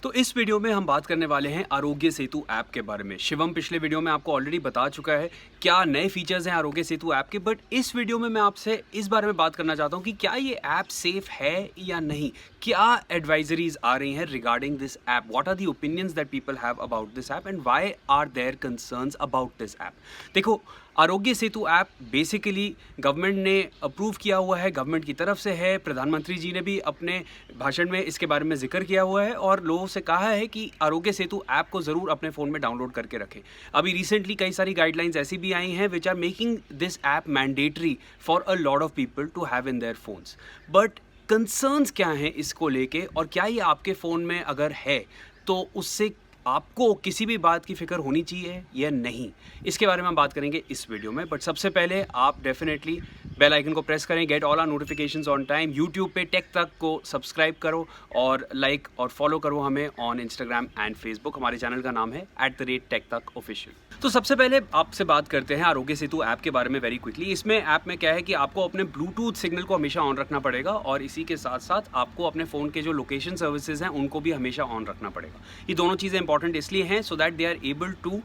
तो इस वीडियो में हम बात करने वाले हैं आरोग्य सेतु ऐप के बारे में। शिवम पिछले वीडियो में आपको ऑलरेडी बता चुका है क्या नए फीचर्स हैं आरोग्य सेतु ऐप के, बट इस वीडियो में मैं आपसे इस बारे में बात करना चाहता हूं कि क्या ये ऐप सेफ है या नहीं। क्या एडवाइजरीज आ रही हैं regarding this app, what are the opinions that people have about this app and why are there concerns about this app. देखो, Aarogya Setu app basically government ने अप्रूव किया हुआ है, गवर्नमेंट की तरफ से है। प्रधानमंत्री जी ने भी अपने भाषण में इसके बारे में जिक्र किया हुआ है और लोगों से कहा है कि आरोग्य सेतु ऐप को ज़रूर अपने फ़ोन में डाउनलोड करके रखें। अभी रिसेंटली कई सारी गाइडलाइंस ऐसी भी आई हैं which are making this app mandatory for a lot of people to have in their phones. But concerns क्या हैं इसको लेके, और क्या ये आपके फ़ोन में अगर है तो उससे आपको किसी भी बात की फ़िक्र होनी चाहिए या नहीं, इसके बारे में हम बात करेंगे इस वीडियो में। बट सबसे पहले आप डेफिनेटली बेल आइकन को प्रेस करें, get all our notifications on time. YouTube पे टेक तक को सब्सक्राइब करो और लाइक और फॉलो करो हमें ऑन इंस्टाग्राम एंड फेसबुक। हमारे चैनल का नाम है @TechTuck_Official। तो सबसे पहले आपसे बात करते हैं आरोग्य सेतु ऐप के बारे में वेरी क्विकली। इसमें ऐप में क्या है कि आपको अपने ब्लूटूथ सिग्नल को हमेशा ऑन रखना पड़ेगा और इसी के साथ साथ आपको अपने फ़ोन के जो लोकेशन सर्विसेज हैं उनको भी हमेशा ऑन रखना पड़ेगा। ये दोनों चीज़ें इंपॉर्टेंट इसलिए हैं so that they are able to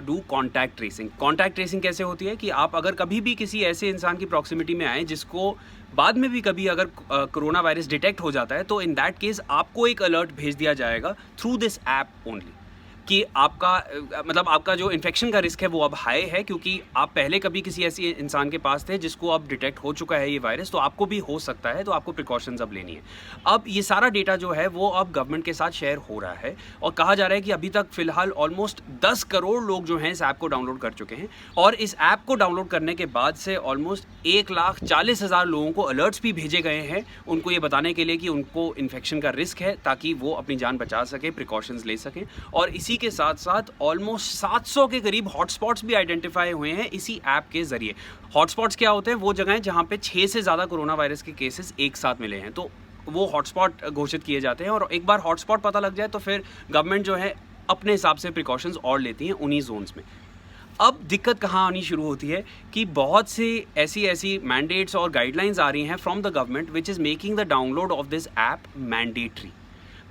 do contact tracing. Contact tracing कैसे होती है कि आप अगर कभी भी किसी ऐसे इंसान की प्रॉक्सिमिटी में आए जिसको बाद में भी कभी अगर कोरोना वायरस डिटेक्ट हो जाता है तो इन दैट केस आपको एक अलर्ट भेज दिया जाएगा थ्रू दिस ऐप ओनली कि आपका मतलब आपका जो इन्फेक्शन का रिस्क है वो अब हाई है, क्योंकि आप पहले कभी किसी ऐसी इंसान के पास थे जिसको अब डिटेक्ट हो चुका है ये वायरस, तो आपको भी हो सकता है, तो आपको प्रिकॉशंस अब लेनी है। अब ये सारा डेटा जो है वो अब गवर्नमेंट के साथ शेयर हो रहा है और कहा जा रहा है कि अभी तक फिलहाल ऑलमोस्ट 10 करोड़ लोग जो हैं इस ऐप को डाउनलोड कर चुके हैं और इस ऐप को डाउनलोड करने के बाद से ऑलमोस्ट 1,40,000 लोगों को अलर्ट्स भी भेजे गए हैं उनको ये बताने के लिए कि उनको इन्फेक्शन का रिस्क है, ताकि वो अपनी जान बचा सकें, प्रिकॉशंस ले सकें। और इसी के साथ साथ ऑलमोस्ट 700 के करीब हॉटस्पॉट्स भी आइडेंटिफाई हुए हैं इसी ऐप के जरिए। हॉटस्पॉट्स क्या होते हैं? वो जगहें जहां पे 6 से ज़्यादा कोरोना वायरस के केसेस एक साथ मिले हैं, तो वो हॉटस्पॉट घोषित किए जाते हैं और एक बार हॉटस्पॉट पता लग जाए तो फिर गवर्नमेंट जो है अपने हिसाब से प्रिकॉशंस और लेती हैं उन्हीं जोन्स में। अब दिक्कत कहाँ आनी शुरू होती है कि बहुत सी ऐसी मैंडेट्स और गाइडलाइंस आ रही हैं from the government which is making the download of this app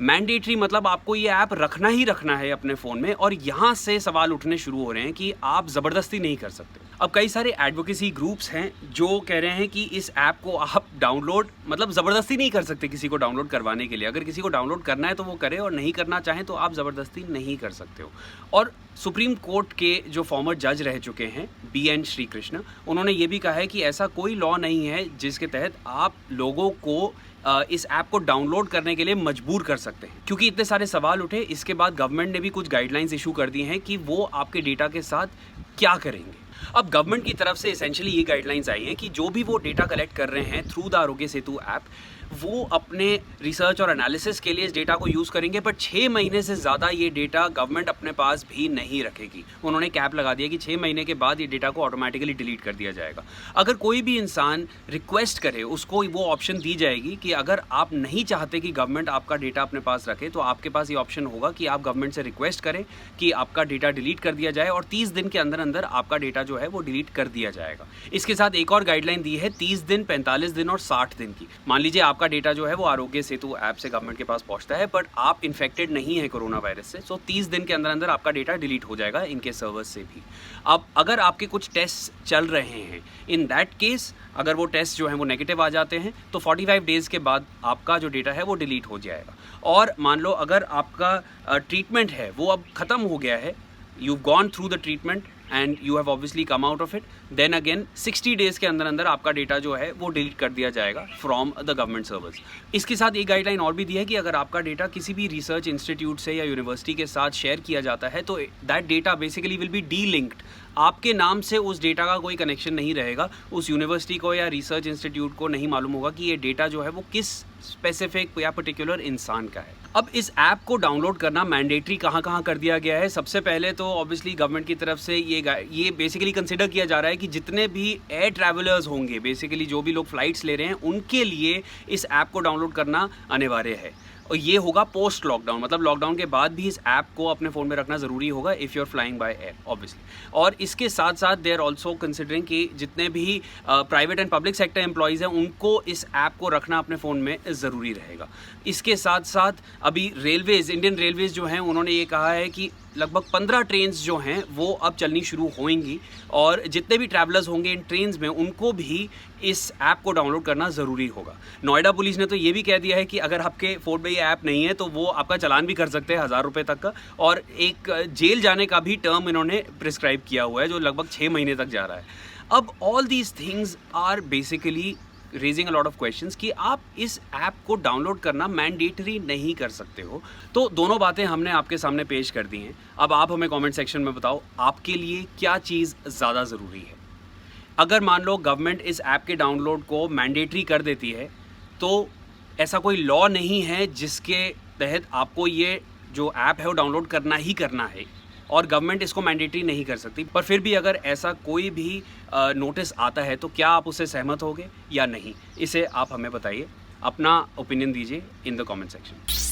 mandatory मतलब आपको ये ऐप रखना ही रखना है अपने फ़ोन में, और यहाँ से सवाल उठने शुरू हो रहे हैं कि आप ज़बरदस्ती नहीं कर सकते। अब कई सारे एडवोकेसी ग्रुप्स हैं जो कह रहे हैं कि इस ऐप को आप डाउनलोड मतलब ज़बरदस्ती नहीं कर सकते किसी को डाउनलोड करवाने के लिए। अगर किसी को डाउनलोड करना है तो वो करे और नहीं करना चाहें तो आप ज़बरदस्ती नहीं कर सकते हो। और सुप्रीम कोर्ट के जो फॉर्मर जज रह चुके हैं BN श्रीकृष्ण, उन्होंने ये भी कहा है कि ऐसा कोई लॉ नहीं है जिसके तहत आप लोगों को इस ऐप को डाउनलोड करने के लिए मजबूर कर सकते हैं। क्योंकि इतने सारे सवाल उठे, इसके बाद गवर्नमेंट ने भी कुछ गाइडलाइंस इशू कर दी हैं कि वो आपके डेटा के साथ क्या करेंगे। अब गवर्नमेंट की तरफ से एसेंशियली ये गाइडलाइंस आई हैं कि जो भी वो डेटा कलेक्ट कर रहे हैं थ्रू द आरोग्य सेतु ऐप, वो अपने रिसर्च और एनालिसिस के लिए इस डेटा को यूज़ करेंगे, बट 6 महीने से ज़्यादा ये डेटा गवर्नमेंट अपने पास भी नहीं रखेगी। उन्होंने कैप लगा दिया कि 6 महीने के बाद ये डेटा को ऑटोमेटिकली डिलीट कर दिया जाएगा। अगर कोई भी इंसान रिक्वेस्ट करे उसको वो ऑप्शन दी जाएगी कि अगर आप नहीं चाहते कि गवर्नमेंट आपका डेटा अपने पास रखे तो आपके पास ये ऑप्शन होगा कि आप गवर्नमेंट से रिक्वेस्ट करें कि आपका डेटा डिलीट कर दिया जाए और 30 दिन के अंदर अंदर आपका डेटा जो है वो डिलीट कर दिया जाएगा। इसके साथ एक और गाइडलाइन दी है 30 दिन, 45 दिन और 60 दिन की। मान लीजिए आपका डेटा जो है वो आरोग्य सेतु ऐप से गवर्नमेंट के पास पहुंचता है, बट आप इन्फेक्टेड नहीं है कोरोना वायरस से, तो 30 दिन के अंदर अंदर आपका डेटा डिलीट हो जाएगा इनके सर्वर्स से भी। अब अगर आपके कुछ टेस्ट चल रहे हैं, इन दैट केस अगर वो टेस्ट जो है वो नेगेटिव आ जाते हैं तो 45 डेज़ के बाद आपका जो डेटा है वो डिलीट हो जाएगा। और मान लो अगर आपका ट्रीटमेंट है वो अब ख़त्म हो गया है, you've gone through the treatment and you have obviously come out of it, then again 60 days के अंदर अंदर आपका डेटा जो है वो डिलीट कर दिया जाएगा फ्रॉम द गवर्नमेंट सर्वर्स। इसके साथ एक गाइडलाइन और भी दी है कि अगर आपका डेटा किसी भी रिसर्च इंस्टीट्यूट से या यूनिवर्सिटी के साथ शेयर किया जाता है तो that data basically will be D-linked. आपके नाम से उस डेटा का कोई कनेक्शन नहीं रहेगा, उस यूनिवर्सिटी को या रिसर्च इंस्टीट्यूट को नहीं मालूम होगा कि ये डेटा जो है वो किस स्पेसिफिक या पर्टिकुलर इंसान का है। अब इस ऐप को डाउनलोड करना मैंडेटरी कहाँ कर दिया गया है? सबसे पहले तो ऑब्वियसली गवर्नमेंट की तरफ से ये बेसिकली कंसिडर किया जा रहा है कि जितने भी एयर ट्रैवलर्स होंगे, बेसिकली जो भी लोग फ्लाइट्स ले रहे हैं, उनके लिए इस ऐप को डाउनलोड करना अनिवार्य है। और ये होगा पोस्ट लॉकडाउन, मतलब लॉकडाउन के बाद भी इस ऐप को अपने फ़ोन में रखना ज़रूरी होगा if you are flying by air obviously. और इसके साथ साथ दे आर ऑल्सो कंसिडरिंग कि जितने भी private and public sector employees हैं उनको इस ऐप को रखना अपने फ़ोन में ज़रूरी रहेगा। इसके साथ साथ अभी रेलवेज़, इंडियन रेलवेज़ जो हैं उन्होंने ये कहा है कि लगभग 15 ट्रेन्स जो हैं वो अब चलनी शुरू होंगी और जितने भी ट्रैवलर्स होंगे इन ट्रेन्स में उनको भी इस ऐप को डाउनलोड करना ज़रूरी होगा। नोएडा पुलिस ने तो ये भी कह दिया है कि अगर आपके फ़ोन में ये ऐप नहीं है तो वो आपका चालान भी कर सकते हैं 1000 रुपये तक का, और एक जेल जाने का भी टर्म इन्होंने प्रिस्क्राइब किया हुआ है जो लगभग 6 महीने तक जा रहा है। अब all these things are basically raising a lot of questions कि आप इस ऐप को डाउनलोड करना मैंडेटरी नहीं कर सकते हो। तो दोनों बातें हमने आपके सामने पेश कर दी हैं। अब आप हमें कमेंट सेक्शन में बताओ आपके लिए क्या चीज़ ज़्यादा ज़रूरी है। अगर मान लो गवर्नमेंट इस ऐप के डाउनलोड को मैंडेटरी कर देती है तो ऐसा कोई लॉ नहीं है जिसके तहत आपको ये जो ऐप है वो डाउनलोड करना ही करना है और गवर्नमेंट इसको मैंडेटरी नहीं कर सकती। पर फिर भी अगर ऐसा कोई भी नोटिस आता है तो क्या आप उससे सहमत होगे या नहीं, इसे आप हमें बताइए, अपना ओपिनियन दीजिए इन द कमेंट सेक्शन।